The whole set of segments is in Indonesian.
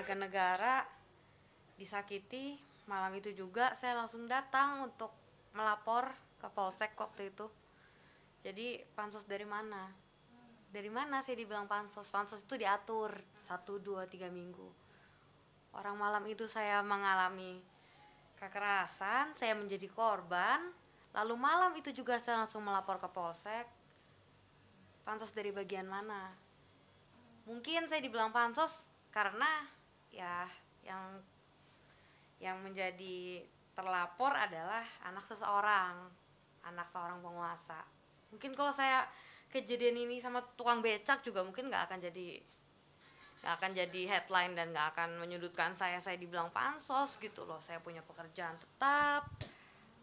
warga negara disakiti, malam itu juga saya langsung datang untuk melapor ke Polsek waktu itu. Jadi pansos dari mana? Dari mana saya dibilang pansos? Pansos itu diatur 1, 2, 3 minggu. Orang malam itu saya mengalami kekerasan, saya menjadi korban. Lalu malam itu juga saya langsung melapor ke Polsek. Pansos dari bagian mana? Mungkin saya dibilang pansos karena ya yang menjadi terlapor adalah anak seorang penguasa. Mungkin kalau saya kejadian ini sama tukang becak juga mungkin nggak akan jadi headline dan nggak akan menyudutkan saya dibilang pansos gitu loh. Saya punya pekerjaan tetap,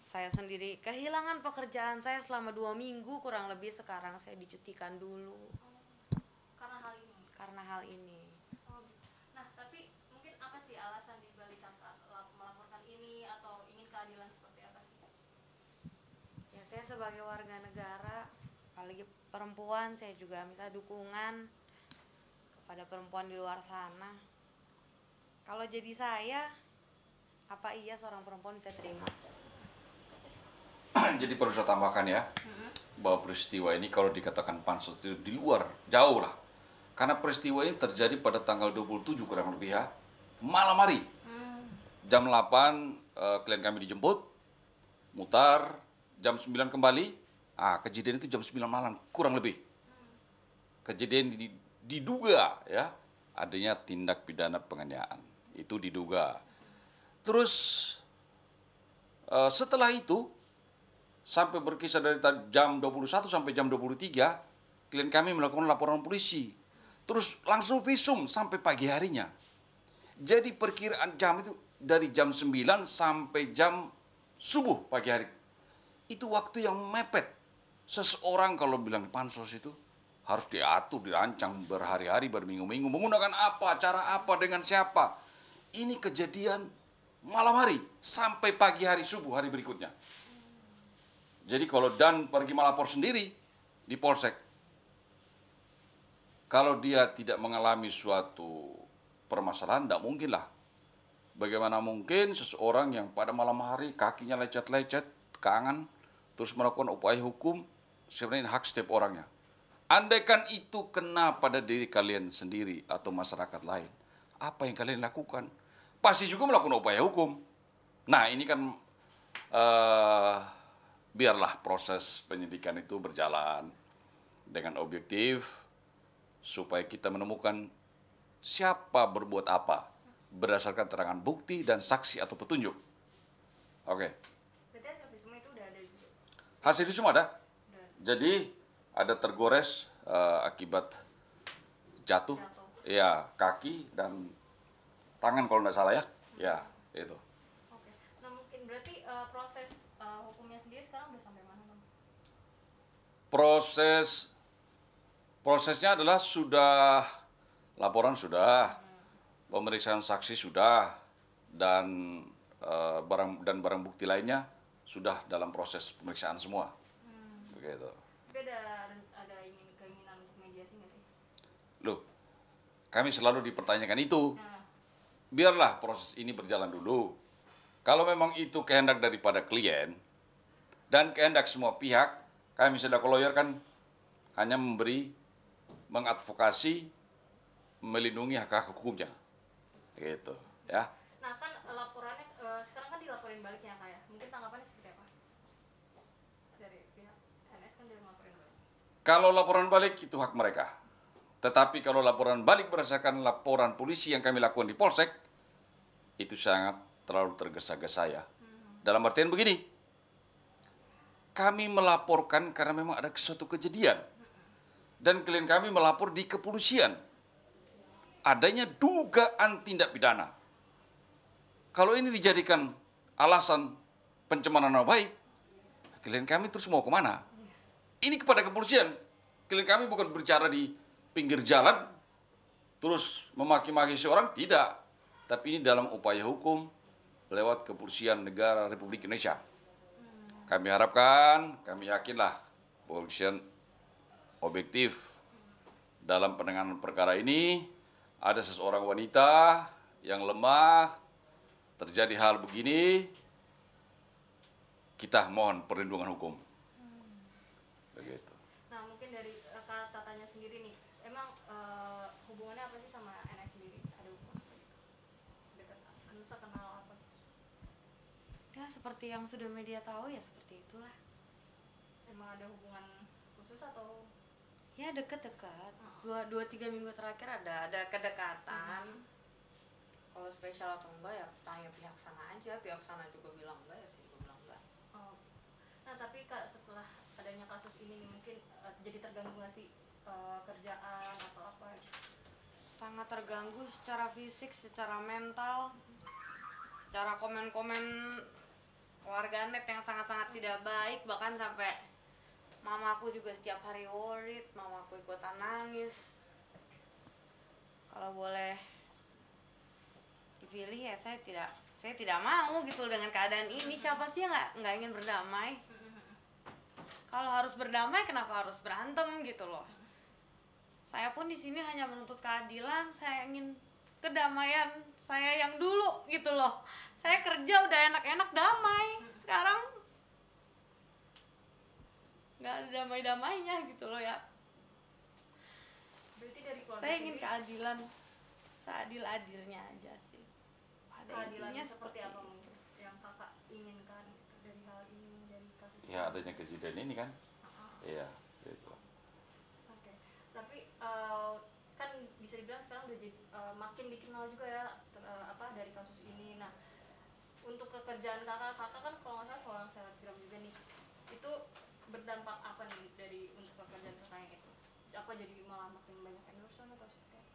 saya sendiri kehilangan pekerjaan saya selama 2 minggu kurang lebih. Sekarang saya dicutikan dulu karena hal ini. Nah, tapi mungkin apa sih alasan dibalik kakak melaporkan ini, atau ingin keadilan seperti apa sih? Ya, saya sebagai warga negara, apalagi perempuan, saya juga minta dukungan kepada perempuan di luar sana. Kalau jadi saya, apa iya seorang perempuan bisa terima? Jadi perlu saya tambahkan ya, bahwa peristiwa ini kalau dikatakan pansus itu di luar, jauh lah. Karena peristiwa ini terjadi pada tanggal 27 kurang lebih ya, malam hari. Jam 8 klien kami dijemput, mutar, jam 9 kembali. Kejadian itu jam 9 malam kurang lebih. Kejadian diduga ya, adanya tindak pidana penganiayaan. Itu diduga. Terus setelah itu, sampai berkisar dari jam 21 sampai jam 23, klien kami melakukan laporan polisi. Terus langsung visum sampai pagi harinya. Jadi perkiraan jam itu dari jam 9 sampai jam subuh pagi hari. Itu waktu yang mepet. Seseorang kalau bilang pansos itu harus diatur, dirancang berhari-hari, berminggu-minggu. Menggunakan apa, cara apa, dengan siapa. Ini kejadian malam hari sampai pagi hari subuh hari berikutnya. Jadi kalau Dan pergi melapor sendiri di Polsek, kalau dia tidak mengalami suatu permasalahan, tidak mungkin lah. Bagaimana mungkin seseorang yang pada malam hari kakinya lecet-lecet, kangen, terus melakukan upaya hukum, sebenarnya hak setiap orangnya. Andaikan itu kena pada diri kalian sendiri atau masyarakat lain, apa yang kalian lakukan? Pasti juga melakukan upaya hukum. Nah, ini kan biarlah proses penyidikan itu berjalan dengan objektif, supaya kita menemukan siapa berbuat apa berdasarkan keterangan bukti dan saksi atau petunjuk. Oke. Berarti hasil visum itu udah ada juga? Hasil visum ada. Jadi ada tergores akibat jatuh. Ya, kaki dan tangan kalau tidak salah ya. Ya, itu. Oke. Nah, mungkin berarti proses hukumnya sendiri sekarang udah sampai mana, Bang? Prosesnya adalah sudah, laporan sudah, pemeriksaan saksi sudah, dan barang bukti lainnya sudah dalam proses pemeriksaan semua. Begitu. Tapi ada keinginan untuk mediasi nggak sih? Loh, kami selalu dipertanyakan itu. Biarlah proses ini berjalan dulu. Kalau memang itu kehendak daripada klien dan kehendak semua pihak, kami selaku lawyer kan hanya mengadvokasi, melindungi hak-hak hukumnya, gitu, ya. Nah, kan laporannya sekarang kan dilaporin balik ya, Kak ya. Mungkin tanggapannya seperti apa? Dari pihak NS kan dia ngelaporin balik. Kalau laporan balik itu hak mereka. Tetapi kalau laporan balik berdasarkan laporan polisi yang kami lakukan di Polsek, itu sangat terlalu tergesa-gesa ya. Dalam artian begini, kami melaporkan karena memang ada suatu kejadian. Dan klien kami melapor di kepolisian. Adanya dugaan tindak pidana. Kalau ini dijadikan alasan pencemaran nama baik, klien kami terus mau kemana? Ini kepada kepolisian. Klien kami bukan berbicara di pinggir jalan, terus memaki-maki seorang, tidak. Tapi ini dalam upaya hukum lewat kepolisian negara Republik Indonesia. Kami harapkan, kami yakinlah kepolisian objektif dalam penanganan perkara ini. Ada seseorang wanita yang lemah, terjadi hal begini, kita mohon perlindungan hukum. Begitu. Nah mungkin dari Kak Tatanya sendiri nih, emang hubungannya apa sih sama NS sendiri? Ada hubungan apa gitu? Dekat, sekenal apa? Ya seperti yang sudah media tahu ya seperti itulah. Emang ada hubungan khusus atau? Ya deket-deket. 2-3 minggu terakhir ada kedekatan. Kalau spesial atau enggak ya tanya pihak sana aja. Pihak sana juga bilang enggak ya saya juga bilang enggak. Oh. Nah tapi Kak setelah adanya kasus ini nih mungkin jadi terganggu nggak sih kerjaan atau apa? Sangat terganggu secara fisik, secara mental, secara komen-komen warganet yang sangat-sangat tidak baik, bahkan sampai mamaku juga setiap hari worried, mamaku ikutan nangis. Kalau boleh dipilih ya saya tidak mau gitu dengan keadaan ini. Siapa sih yang nggak ingin berdamai? Kalau harus berdamai kenapa harus berantem gitu loh. Saya pun di sini hanya menuntut keadilan, saya ingin kedamaian saya yang dulu gitu loh. Saya kerja udah enak-enak damai, sekarang nggak ada damai-damainya gitu loh ya. Berarti dari keluarga Saya ingin sendiri, keadilan seadil-adilnya aja sih. Pada keadilan intinya seperti apa itu. mungkin yang Kakak inginkan gitu, dari hal ini, dari kasus Ya adanya kejadian ini kan. Iya, gitu. Oke. Tapi kan bisa dibilang sekarang udah jadi, makin dikenal juga ya dari kasus ini. Nah, untuk pekerjaan kakak kan kalau nggak salah seorang selebgram juga nih. Itu berdampak apa nih dari untuk pekerjaan kakak yang itu? Apa jadi malah makin banyak endorsement atau seperti apa?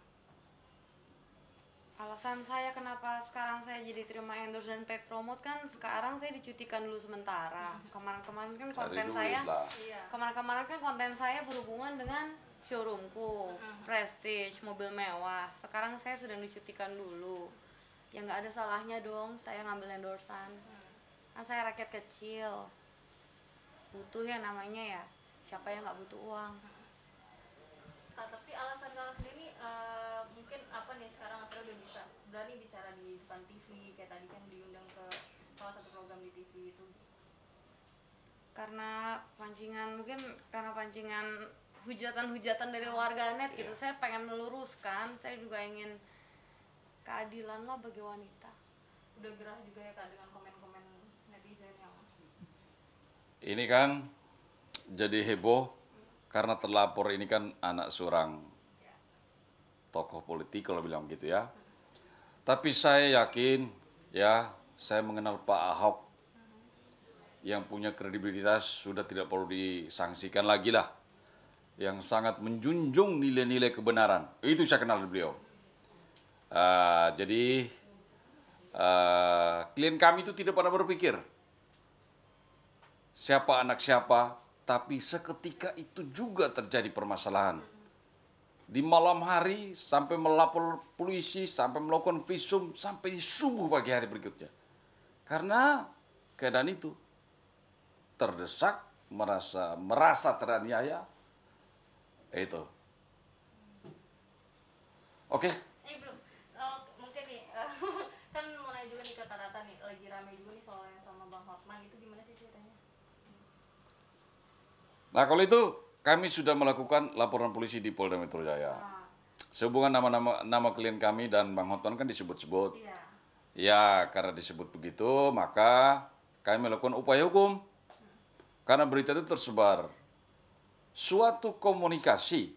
Alasan saya kenapa sekarang saya jadi terima endorse dan paid promote kan sekarang saya dicutikan dulu sementara. Kemarin-kemarin kan Cari konten duit saya lah. Iya. kemarin-kemarin kan konten saya berhubungan dengan showroomku, prestige, mobil mewah. Sekarang saya sedang dicutikan dulu. Ya nggak ada salahnya dong saya ngambil endorsan. Kan saya rakyat kecil, butuh ya namanya ya. Siapa yang nggak butuh uang? Tapi alasan kakak sendiri mungkin apa nih sekarang akhirnya udah bisa berani bicara di depan TV kayak tadi kan diundang ke salah satu program di TV itu. Karena pancingan hujatan-hujatan dari warganet gitu. Saya pengen meluruskan, saya juga ingin keadilan lah bagi wanita. Udah gerah juga ya Kak dengan komen-komen netizen yang Ini kan jadi heboh karena terlapor ini kan anak seorang tokoh politik kalau bilang gitu ya. Tapi saya yakin ya, saya mengenal Pak Ahok yang punya kredibilitas sudah tidak perlu disangsikan lagi lah. Yang sangat menjunjung nilai-nilai kebenaran. Itu saya kenal beliau. Jadi klien kami itu tidak pernah berpikir siapa anak siapa, tapi seketika itu juga terjadi permasalahan. Di malam hari sampai melapor polisi, sampai melakukan visum, sampai subuh pagi hari berikutnya. Karena keadaan itu terdesak, merasa teraniaya. Itu. Oke. belum mungkin nih kan mau nanya juga nih ke Kak Tata nih, lagi rame juga nih soalnya sama Bang Hotman, itu gimana sih ceritanya? Nah kalau itu kami sudah melakukan laporan polisi di Polda Metro Jaya. Sehubungan nama klien kami dan Bang Hotman kan disebut-sebut. Iya. Ya karena disebut begitu maka kami melakukan upaya hukum. Karena berita itu tersebar. Suatu komunikasi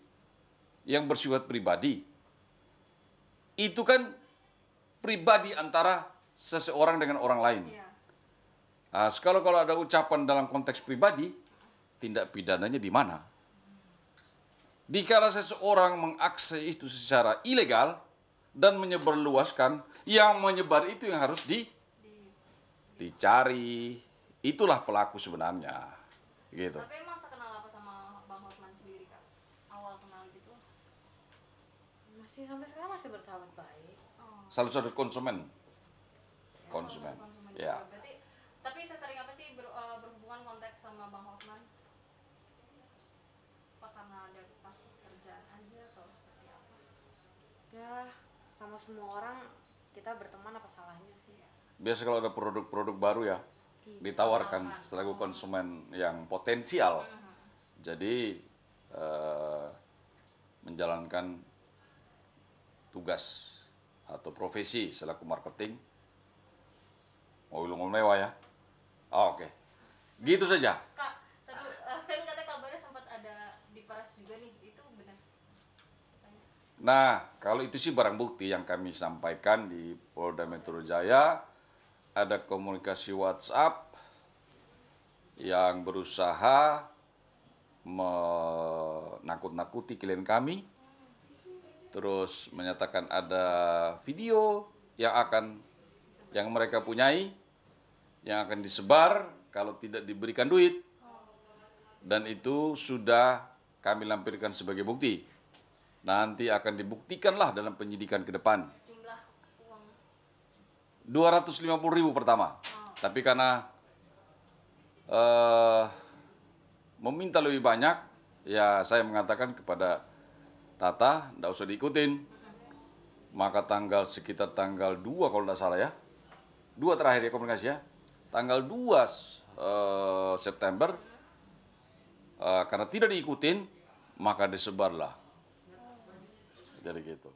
yang bersifat pribadi itu kan pribadi antara seseorang dengan orang lain. Iya. Nah, kalau ada ucapan dalam konteks pribadi, tindak pidananya di mana? Dikala seseorang mengakses itu secara ilegal dan menyebarluaskan, yang menyebar itu yang harus dicari. Itulah pelaku sebenarnya. Gitu. Tapi emang sekenal apa sama Bang Hotman sendiri Kak? Awal kenal gitu? Sampai sekarang masih bersahabat baik. Salah satu konsumen. Konsumen Ya. juga. Berarti, tapi sesering apa sih berhubungan kontak sama Bang Hotman? Apa karena ada pas kerjaan aja atau seperti apa? Ya sama semua orang kita berteman apa salahnya sih? Biasa kalau ada produk-produk baru ya, ditawarkan selaku konsumen yang potensial. Jadi menjalankan tugas atau profesi selaku marketing mobil mewah ya. Oke. Gitu saja. Kak, tapi kan katanya kabarnya sempat ada diperas juga nih, itu benar? Nah, kalau itu sih barang bukti yang kami sampaikan di Polda Metro Jaya, ada komunikasi WhatsApp yang berusaha menakut-nakuti klien kami, terus menyatakan ada video yang mereka punyai, yang akan disebar kalau tidak diberikan duit, dan itu sudah kami lampirkan sebagai bukti. Nanti akan dibuktikanlah dalam penyidikan ke depan. Jumlah uang 250.000 pertama, tapi karena meminta lebih banyak, ya saya mengatakan kepada Tata, tidak usah diikutin. Maka sekitar tanggal 2 kalau tidak salah ya, 2 terakhir ya komunikasi ya, tanggal 2 September, karena tidak diikutin, maka disebarlah. Jadi gitu.